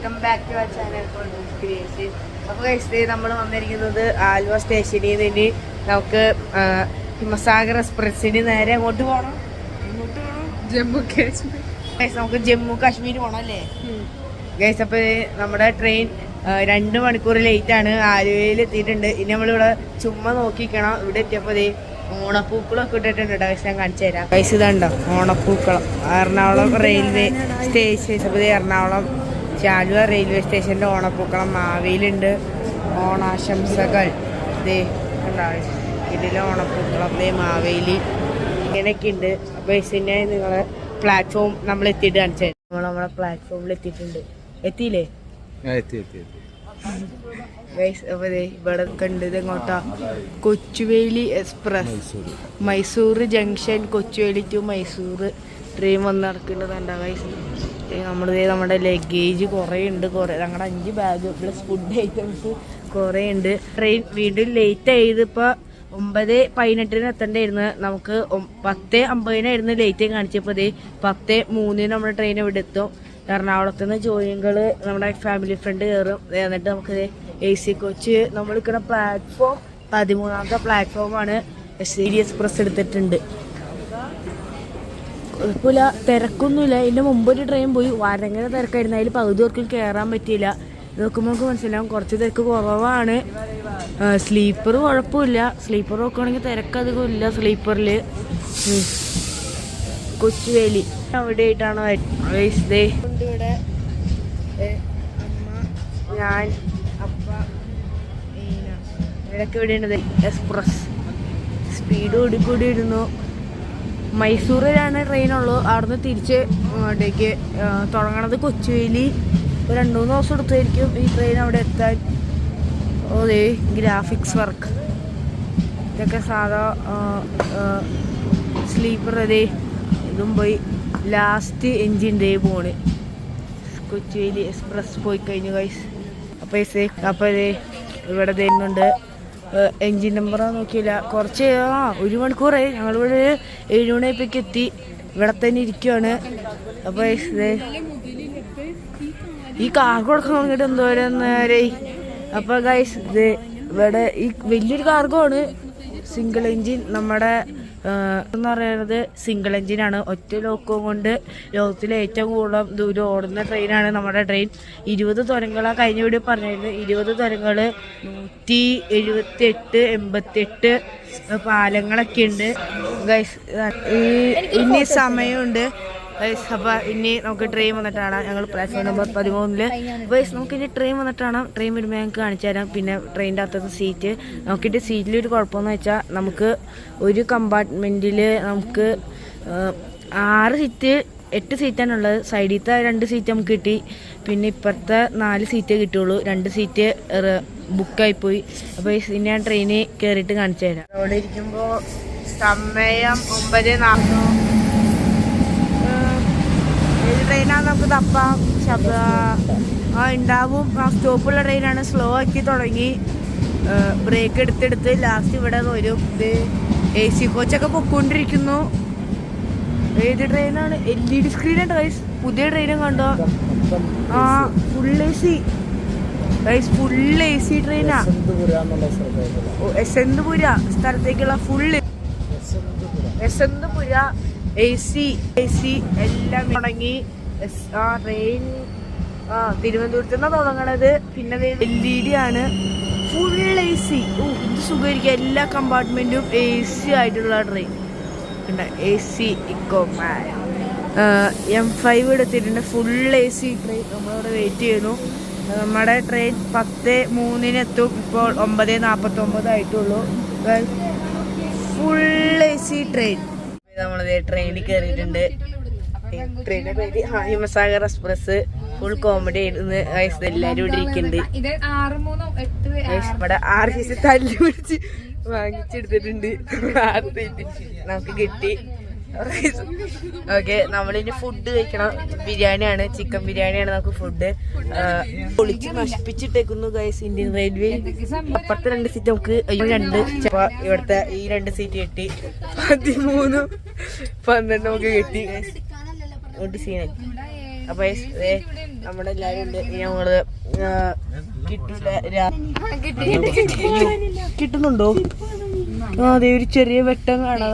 Welcome back to our channel creation. അപ്പോൾ guys നമ്മൾ വന്നിരിക്കുന്നത് ആലുവ സ്റ്റേഷനിൽ നിന്ന് നമുക്ക് ഹിമസാഗർ എക്സ്പ്രസ്സിന് നേരെ അങ്ങോട്ട് പോകണം. ജമ്മു കാശ്മീർ. ഗൈസ് നമുക്ക് ജമ്മു കാശ്മീർ പോകണം അല്ലേ ഗൈസ്? അപ്പോൾ നമ്മുടെ ട്രെയിൻ 2 മണിക്കൂർ ലേറ്റാണ്. ആലുവയിൽ എത്തിയിട്ടുണ്ട്. ഇനി നമ്മളിവിടെ ചുമ്മാ നോക്കിക്കണം. ഇവിടെ എത്തിയപ്പോൾ ഓണപ്പൂക്കളൊക്കെ ഇട്ടിട്ടുണ്ട്. ഗൈസ് ഞാൻ കാണിച്ചു തരാം. ഗൈസ് ഇതുണ്ടോ ഓണപ്പൂക്കളം. Ernakulam railway station. അപ്പോൾ എറണാകുളം ആലുവ റെയിൽവേ സ്റ്റേഷൻ്റെ ഓണപ്പൂക്കളം മാവേലിയുണ്ട്. ഓണാശംസകൾ ഉണ്ടാവും. ഇതിലെ ഓണപ്പൂക്കളം മാവേലി ഇങ്ങനെയൊക്കെ ഉണ്ട്. അപ്പോൾ ഇതിനെ നിങ്ങളെ പ്ലാറ്റ്ഫോം നമ്മൾ എത്തിയിട്ട് കാണിച്ചു തരാം. നമ്മളെ പ്ലാറ്റ്ഫോമിൽ എത്തിയിട്ടുണ്ട്. എത്തിയില്ലേ? ഇവിടെ കണ്ടത് എങ്ങോട്ടാ? Kochuveli express Mysore junction Kochuveli to Mysore train വന്ന് നടക്കേണ്ടതുണ്ടാ ഗൈസ്. നമ്മുടെ ലഗേജ് കുറേ ഉണ്ട്. ഞങ്ങളുടെ 5 ബാഗ് പ്ലസ് ഫുഡ് ഐറ്റംസ് കുറേ ഉണ്ട്. ട്രെയിൻ വീണ്ടും ലേറ്റ് ആയത്. ഇപ്പോൾ 9:18 എത്തേണ്ടായിരുന്നു. നമുക്ക് 10:50 ലേറ്റ് കാണിച്ചപ്പോൾ 10:03 നമ്മുടെ ട്രെയിൻ ഇവിടെ എത്തും. എറണാകുളത്ത് നിന്ന് ജോയികൾ നമ്മുടെ ഫാമിലി ഫ്രണ്ട് കയറും. എന്നിട്ട് നമുക്ക് AC കോച്ച് നമ്മൾ നിൽക്കുന്ന പ്ലാറ്റ്ഫോം 13ാമത്തെ പ്ലാറ്റ്ഫോമാണ്. SCD എക്സ്പ്രസ് എടുത്തിട്ടുണ്ട്. കുഴപ്പമില്ല, തിരക്കൊന്നുമില്ല. ഇതിൻ്റെ മുമ്പൊരു ട്രെയിൻ പോയി ഭയങ്കര തിരക്കായിരുന്നു. അതിൽ പകുതി പേർക്കും കയറാൻ പറ്റിയില്ല. നോക്കുമ്പോൾ നമുക്ക് മനസ്സിലാവും കുറച്ച് തിരക്ക് കുറവാണ്. സ്ലീപ്പർ കുഴപ്പമില്ല. സ്ലീപ്പർ നോക്കുകയാണെങ്കിൽ തിരക്കധികം ഇല്ല സ്ലീപ്പറിൽ. കൊച്ചുവേലി അവിടെ ആയിട്ടാണ് ഇവിടെ അമ്മ, ഞാൻ, അപ്പ, മീന ഇവിടെയൊക്കെ ഇവിടെയുണ്ട്. എക്സ്പ്രസ് സ്പീഡ് കൂടി ഇരുന്നു. മൈസൂരിലാണ് ട്രെയിനുള്ളൂ. അവിടുന്ന് തിരിച്ച് അങ്ങോട്ടേക്ക് തുടങ്ങണത് കൊച്ചുവേലി. 2-3 ദിവസം എടുത്തായിരിക്കും ഈ ട്രെയിൻ അവിടെ എത്താൻ. ഗ്രാഫിക്സ് വർക്ക് ഇതൊക്കെ സാധാ സ്ലീപ്പർ. ഇതും പോയി. ലാസ്റ്റ് എൻജിൻ പോണ്. കൊച്ചുവേലി എക്സ്പ്രസ് പോയി കഴിഞ്ഞു ഗൈസ്. അപ്പോൾ ഇവിടെ തരുന്നുണ്ട്. എൻജിൻ നമ്പറാ നോക്കിയില്ല. കുറച്ച് 1 മണിക്കൂറായി. ഞങ്ങളിവിടെ 7 മണിയായപ്പോഴേക്ക് എത്തി. ഇവിടെ തന്നെ ഇരിക്കുകയാണ്. അപ്പോൾ ഈ കാർഗോ കൊടുക്കാൻ വേണ്ടിയിട്ട് എന്തോരം നേരെ. അപ്പോൾ ഗൈസ് ഇവിടെ ഈ വലിയൊരു കാർഗോ ആണ്. Single engine. നമ്മുടെ എന്ന് പറയുന്നത് സിംഗിൾ എൻജിനാണ്. ഒറ്റ ലോക്കോ കൊണ്ട് ലോകത്തിലെ ഏറ്റവും കൂടുതൽ ദൂരം ഓടുന്ന ട്രെയിനാണ് നമ്മുടെ ട്രെയിൻ. 20 തുരങ്കളാണ് കഴിഞ്ഞ വീഡിയോ പറഞ്ഞിരുന്നത്. 20 തുരങ്കൾ, 178, 88 പാലങ്ങളൊക്കെ ഉണ്ട് ഗൈസ്. ഇനി സമയമുണ്ട് ഗൈസ്. അപ്പോൾ ഇനി നമുക്ക് ട്രെയിൻ വന്നിട്ടാണ്. ഞങ്ങൾ പ്ലാറ്റ്ഫോം നമ്പർ 13 ഗൈസ്. നമുക്കിനി ട്രെയിൻ വന്നിട്ടാണ്. ട്രെയിൻ വരുമ്പോൾ ഞങ്ങൾക്ക് കാണിച്ചു തരാം. പിന്നെ ട്രെയിനിൻ്റെ അകത്തത്തെ സീറ്റ് നോക്കിയിട്ട് സീറ്റിലൊരു കുഴപ്പമെന്ന് വെച്ചാൽ നമുക്ക് ഒരു കമ്പാർട്ട്മെൻറ്റിൽ നമുക്ക് 6 സീറ്റ് 8 സീറ്റാണുള്ളത്. സൈഡിലത്തെ 2 സീറ്റ് നമുക്ക് കിട്ടി. പിന്നെ ഇപ്പുറത്തെ 4 സീറ്റേ കിട്ടുള്ളൂ. 2 സീറ്റ് ബുക്കായിപ്പോയി. അപ്പോൾ ഇനി ഞാൻ ട്രെയിനിൽ കയറിയിട്ട് കാണിച്ചു തരാം. അവിടെ ഇരിക്കുമ്പോൾ സമയം 9:40. ഏത് ട്രെയിനാണ് നമുക്ക് തപ്പാം. ഉണ്ടാവും. സ്റ്റോപ്പുള്ള ട്രെയിനാണ്. സ്ലോ ആക്കി തുടങ്ങി. ബ്രേക്ക് എടുത്തെടുത്ത് ലാസ്റ്റ് ഇവിടെ വരും. AC കോച്ചൊക്കെ പൊക്കോണ്ടിരിക്കുന്നു. ഏത് ട്രെയിനാണ്? LED സ്ക്രീനാണ് ഗൈസ്. പുതിയ ട്രെയിനും കണ്ടോ? Full AC guys. Full AC ട്രെയിനാ. യശ്വന്തപുര സ്ഥലത്തേക്കുള്ള ഫുള്ള് യശ്വന്തപുര AC എല്ലാം തുടങ്ങി. ട്രെയിൻ തിരുവനന്തപുരത്ത് നിന്നാണ് തുടങ്ങണത്. പിന്നെ LED ആണ്. Full AC. ഇത് സുഖമായിരിക്കും. എല്ലാ കമ്പാർട്ട്മെന്റും AC ആയിട്ടുള്ള ട്രെയിൻ ഉണ്ട്. AC ഇക്കോമാൻ M5 എടുത്തിട്ടുണ്ട്. Full AC train. നമ്മളവിടെ വെയിറ്റ് ചെയ്യുന്നു. നമ്മുടെ ട്രെയിൻ 10:03 എത്തും. ഇപ്പോൾ 9:49 ആയിട്ടുള്ളൂ. Full AC train. നമ്മളത് ട്രെയിനിൽ കയറിയിട്ടുണ്ട്. ട്രെയിനിന്റെ പേര് ഹിമസാഗർ എക്സ്പ്രസ്. ഫുൾ കോമഡി ആയിരുന്നു. എല്ലാരും ഇവിടെ ഇരിക്കുന്നുണ്ട്. ഇവിടെ 6 സീറ്റ് തല്ലി പിടിച്ച് വാങ്ങിച്ചെടുത്തിട്ടുണ്ട്. 6 സീറ്റ് നമുക്ക് കിട്ടി. ഓക്കെ, നമ്മളിനി ഫുഡ് കഴിക്കണം. ബിരിയാണിയാണ്, ചിക്കൻ ബിരിയാണിയാണ് നമുക്ക് ഫുഡ്. പൊളിച്ച് നശിപ്പിച്ചിട്ടേക്കുന്നു ഗൈസ് ഇന്ത്യൻ റെയിൽവേ. അപ്പുറത്തെ 2 സീറ്റ് നമുക്ക് 2 ഇവിടുത്തെ ഈ 2 സീറ്റ് കിട്ടി. 13, 12 നമുക്ക് കിട്ടി. സീനായി അപ്പൊ നമ്മുടെ എല്ലാരും ഉണ്ട്. ഞങ്ങള് കിട്ടുന്നുണ്ടോ? അതെ, ഒരു ചെറിയ വെട്ടം കാണാ.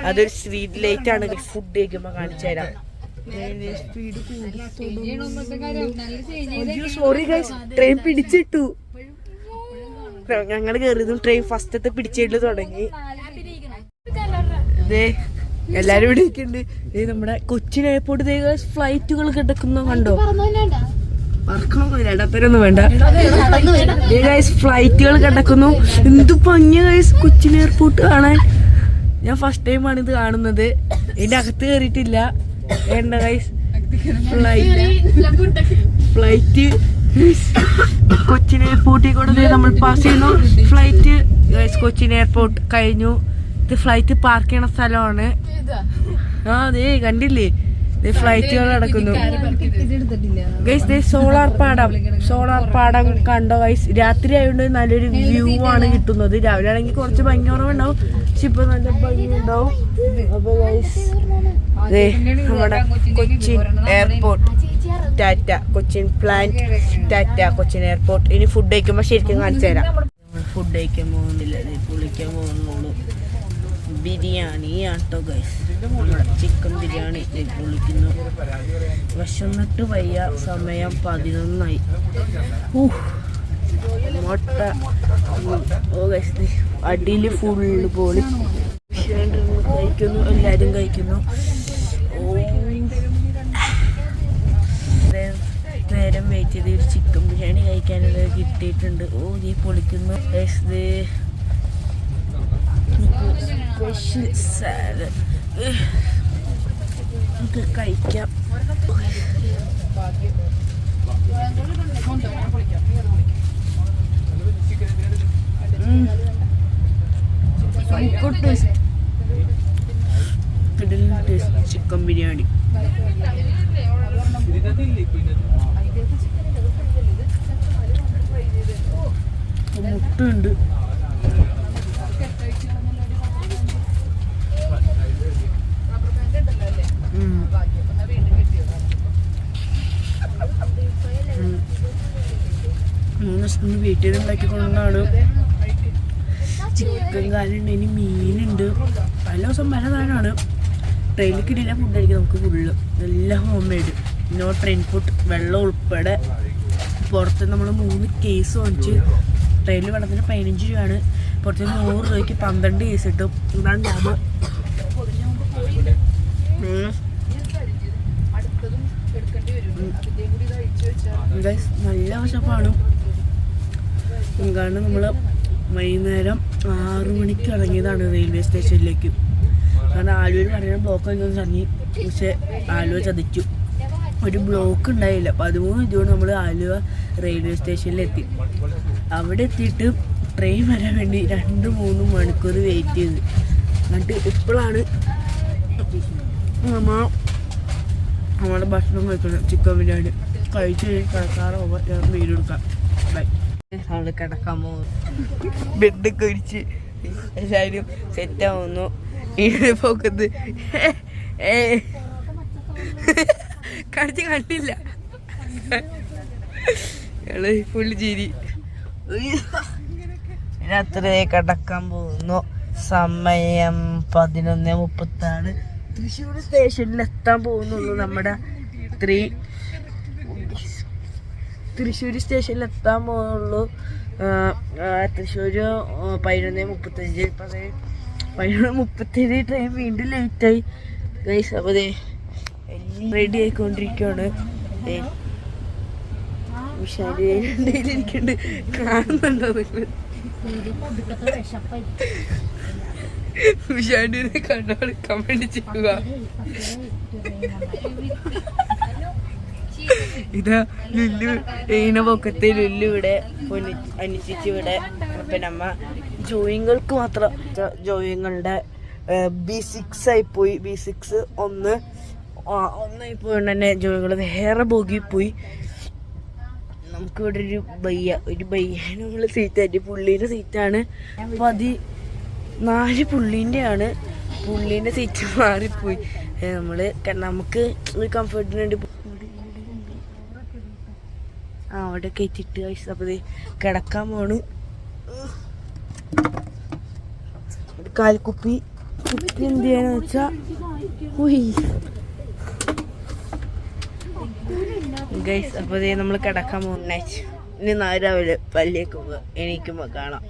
അതൊരു സ്ട്രീറ്റ് ലൈറ്റ് ആണ്. ഫുഡ് കഴിക്കുമ്പോ കാണിച്ചു തരാം. സോറി ഗൈസ്, ട്രെയിൻ പിടിച്ചിട്ടു. ഞങ്ങള് കേറിയതും ട്രെയിൻ ഫസ്റ്റത്തെ പിടിച്ചിട്ട് തുടങ്ങി. എല്ലാരും ഇവിടെ ഇരിക്കുന്നുണ്ട്. നമ്മുടെ കൊച്ചിൻ എയർപോർട്ട് ഫ്ലൈറ്റുകൾ കിടക്കുന്ന കണ്ടോ? പറക്കണമൊന്നും വേണ്ട. ഫ്ലൈറ്റുകൾ കിടക്കുന്നു. എന്ത് ഭംഗിയ ഗൈസ് കൊച്ചിൻ എയർപോർട്ട് കാണാൻ. ഞാൻ ഫസ്റ്റ് ടൈമാണ് ഇത് കാണുന്നത്. ഇതിന്റെ അകത്ത് കയറിയിട്ടില്ല. വേണ്ട ഗൈസ്, ഫ്ലൈറ്റ് കൊച്ചിൻ എയർപോർട്ടിൽ കൂടെ നമ്മൾ പാസ് ചെയ്യുന്നു. ഫ്ലൈറ്റ് കൊച്ചിൻ എയർപോർട്ട് കഴിഞ്ഞു. ഇത് ഫ്ലൈറ്റ് പാർക്ക് ചെയ്യണ സ്ഥലമാണ്. അതെ കണ്ടില്ലേ, ഫ്ലൈറ്റുകൾ നടക്കുന്നു ഗൈസ്. സോളാർ പാടം കണ്ടോ ഗൈസ്? രാത്രി ആയതുകൊണ്ട് നല്ലൊരു വ്യൂ ആണ് കിട്ടുന്നത്. രാവിലെ ആണെങ്കിൽ കുറച്ച് ഭംഗി കുറവുണ്ടാവും, പക്ഷെ ഇപ്പൊ നല്ല ഭംഗി ഉണ്ടാവും. അപ്പൊ ഗൈസ് നമ്മുടെ Cochin airport Tata, Cochin plant Tata, Cochin airport. ഇനി ഫുഡ് കഴിക്കുമ്പോ ശരിക്കും കാണിച്ചു തരാം. ഫുഡ് കഴിക്കാൻ പോകുന്നില്ല, കുളിക്കാൻ പോകുന്നുള്ളൂ. ബിരിയാണി ആട്ടോ ഗൈസ്, നമ്മുടെ ചിക്കൻ ബിരിയാണി വിളിക്കുന്നു. വിശന്നിട്ട് വയ്യ. സമയം 11 മുട്ട. ഓ ഗൈസ്, അടിയിൽ ഫുള്ള് പോളി കഴിക്കുന്നു. എല്ലാരും കഴിക്കുന്നു. നേരം വെയിറ്റ് ചെയ്ത് ഒരു ചിക്കൻ ബിരിയാണി കഴിക്കാനുള്ള കിട്ടിയിട്ടുണ്ട്. ഓ നീ പൊളിക്കുന്നു. സ്പെഷ്യൽ സാലഡ് നമുക്ക് കഴിക്കാം. ചിക്കൻ ബിരിയാണി മുട്ടുണ്ട്. വീട്ടിൽ ഉണ്ടാക്കിക്കൊണ്ടാണ്. ചിക്കൻ കാലുണ്ട്, ഇനി മീനുണ്ട്. പല ദിവസം പല സാധനമാണ്. ട്രെയിനിൽ കിട്ടില്ല ഫുഡ് കഴിക്കാം നമുക്ക് ഫുള്ള്. എല്ലാം home made, no train food. വെള്ളം ഉൾപ്പെടെ പുറത്ത് നമ്മൾ 3 കേസ് വാങ്ങിച്ച്. ട്രെയിനിൽ വെള്ളത്തിന് 15 രൂപയാണ്. പുറത്ത് 100 രൂപയ്ക്ക് 12 കേസ് കിട്ടും. ഇതാണ് ലാഭം. നല്ല വശപ്പാണ്. കാരണം നമ്മൾ വൈകുന്നേരം 6 മണിക്ക് ഇറങ്ങിയതാണ് റെയിൽവേ സ്റ്റേഷനിലേക്ക്. കാരണം ആലുവയിൽ പറയുന്ന ബ്ലോക്ക് ആയിരുന്നു ചങ്ങി, പക്ഷെ ആലുവ ചതിച്ചു. ഒരു ബ്ലോക്ക് ഉണ്ടായില്ല. 13 ജൂൺ നമ്മൾ ആലുവ റെയിൽവേ സ്റ്റേഷനിലെത്തി. അവിടെ എത്തിയിട്ട് ട്രെയിൻ വരാൻ വേണ്ടി 2-3 മണിക്കൂർ വെയിറ്റ് ചെയ്ത്. എന്നിട്ട് ഇപ്പോഴാണ് നമ്മുടെ ഭക്ഷണം കഴിക്കണം. ചിക്കൻ ബിരിയാണി കഴിച്ച് കിടക്കാറാവുമ്പോൾ ഞാൻ വീട് എടുക്കാം. ബൈ. നമ്മൾ കിടക്കാൻ പോകുന്നു. ബെഡൊക്കെ ഒഴിച്ച് എല്ലാവരും സെറ്റാവുന്നു. ഈ പോക്കത്ത് കണ്ടില്ല ഫുള്ള് ചിരി. രാത്രി കിടക്കാൻ പോകുന്നു. സമയം 11:30. തൃശ്ശൂർ സ്റ്റേഷനിൽ എത്താൻ പോകുന്നുള്ളൂ. നമ്മുടെ തൃശ്ശൂർ സ്റ്റേഷനിൽ എത്താൻ പോകുന്നുള്ളൂ. തൃശ്ശൂർ 11:35. ഇപ്പം 11:37 ട്രെയിൻ വീണ്ടും ലേറ്റായി ഗൈസ്. അപ്പോൾ റെഡി ആയിക്കൊണ്ടിരിക്കുകയാണ്. വിശാലിരിക്കുന്നുണ്ട്, കാണുന്നുണ്ടോ നിങ്ങൾ? വിശാലിനെ കണ്ടോളൂ, കമന്റ് ചെയ്യുക. ഇതാ ലുല്ലു ഈന പൊക്കത്തെ ലുല്ലു ഇവിടെ, അനുസരിച്ച് ഇവിടെ. പിന്നെ നമ്മ ജോയിങ്ങൾക്ക് മാത്രം ജോയിങ്ങളുടെ B6 ആയിപ്പോയി. B6 ഒന്നായി പോയോണ്ട് തന്നെ ജോയിങ്ങൾ വേറെ ബോഗിൽ പോയി. നമുക്കിവിടെ ഒരു ബയ്യനുള്ള സീറ്റായിട്ട് പുള്ളീൻ്റെ സീറ്റാണ്. 14 പുള്ളീൻ്റെ പുള്ളീൻ്റെ സീറ്റ് മാറിപ്പോയി. നമുക്ക് ഒരു കംഫർട്ടിന് വേണ്ടി അവിടെ കയറ്റിട്ട് ഗൈസ്. അപ്പോൾ കിടക്കാൻ പോണ്. കാൽക്കുപ്പി എന്ത് ചെയ്യാന്ന് വെച്ചാ ഗൈസ്. അപ്പോൾ നമ്മൾ കിടക്കാൻ പോകുന്ന ഇനി നാളെ രാവിലെ പല്ലിയേക്ക് പോവുക. എണീക്കുമ്പോൾ കാണാം.